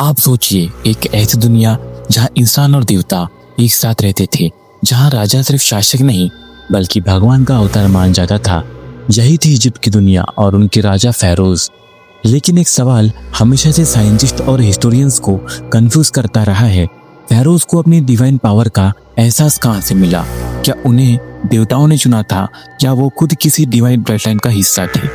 आप सोचिए, एक ऐसी दुनिया जहां इंसान और देवता एक साथ रहते थे, जहां राजा सिर्फ शासक नहीं बल्कि भगवान का अवतार मान जाता था। यही थी इजिप्ट की दुनिया और उनके राजा फेरोज। लेकिन एक सवाल हमेशा से साइंटिस्ट और हिस्टोरियंस को कंफ्यूज करता रहा है, फेरोज को अपनी डिवाइन पावर का एहसास कहां से मिला? क्या उन्हें देवताओं ने चुना था या वो खुद किसी डिवाइन ब्लडलाइन का हिस्सा थे?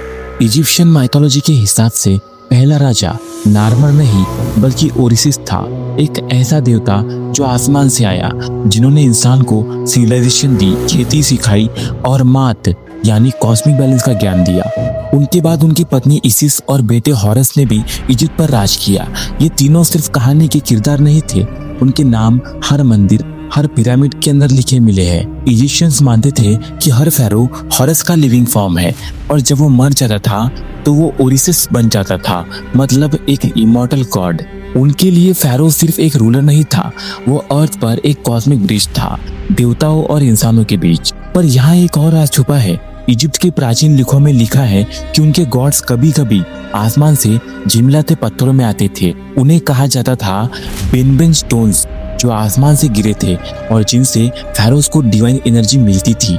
इजिप्शियन माइथोलॉजी के हिसाब से पहला राजा नार्मर नहीं बल्कि ओरिसिस था, एक ऐसा देवता जो आसमान से आया, जिन्होंने इंसान को सिविलाइजेशन दी, खेती सिखाई और मात यानी कॉस्मिक बैलेंस का ज्ञान दिया। उनके बाद उनकी पत्नी इसिस और बेटे हॉरस ने भी इजिप्ट पर राज किया। ये तीनों सिर्फ कहानी के किरदार नहीं थे, उनके नाम हर मंदिर, हर पिरामिड के अंदर लिखे मिले हैं। इजिप्शियंस मानते थे कि हर फेरो हॉरस का लिविंग फॉर्म है और जब वो मर जाता था तो वो ओरिसिस बन जाता था, मतलब एक इमॉर्टल गॉड। उनके लिए फेरो सिर्फ एक रूलर नहीं था, वो अर्थ पर एक कॉस्मिक ब्रिज था, देवताओं और इंसानों के बीच। पर यहाँ एक और राज छुपा है। इजिप्ट के प्राचीन लिखों में लिखा है कि उनके गॉड्स कभी कभी आसमान से झिलमिलाते पत्थरों में आते थे। उन्हें कहा जाता था बेनबेन स्टोन्स, जो आसमान से गिरे थे और जिनसे फेरोज को डिवाइन एनर्जी मिलती थी।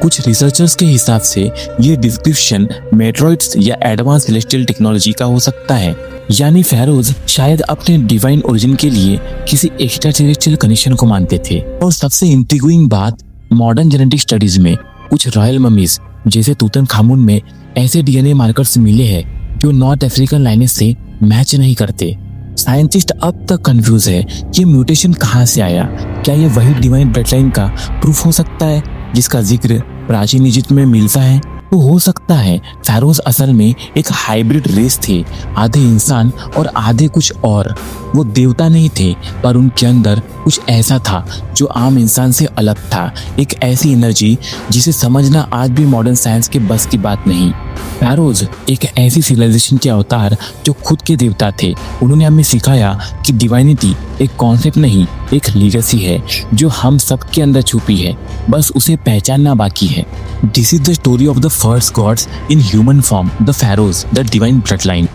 कुछ रिसर्चर्स के हिसाब से ये डिस्क्रिप्शन मेट्रॉइड्स या एडवांस सेलेस्टियल टेक्नोलॉजी का हो सकता है, यानी फेरोज शायद अपने डिवाइन ओरिजिन के लिए किसी एक्स्ट्रा टेरेस्ट्रियल कनेक्शन को मानते थे। और सबसे इंट्रिग्विंग बात, मॉडर्न जेनेटिक स्टडीज में कुछ रॉयल ममीज जैसे तूतनखामुन में ऐसे डीएनए मार्कर्स मिले हैं जो नॉर्थ अफ्रीकन लाइनेज से मैच नहीं करते। साइंटिस्ट अब तक कंफ्यूज है, ये म्यूटेशन कहाँ से आया? क्या ये वही डिवाइन ब्लडलाइन का प्रूफ हो सकता है जिसका जिक्र प्राचीन इजिप्ट में मिलता है? तो हो सकता है फेरोज असल में एक हाइब्रिड रेस थे, आधे इंसान और आधे कुछ और। वो देवता नहीं थे, पर उनके अंदर कुछ ऐसा था जो आम इंसान से अलग था, एक ऐसी एनर्जी जिसे समझना आज भी मॉडर्न साइंस के बस की बात नहीं। फेरोज एक ऐसी सिविलाइजेशन के अवतार जो खुद के देवता थे। उन्होंने हमें सिखाया कि डिवाइनिटी एक कॉन्सेप्ट नहीं, एक लीगेसी है जो हम सबके अंदर छुपी है, बस उसे पहचानना बाकी है। This is the story of the first gods in human form, the Feroz, the divine bloodline.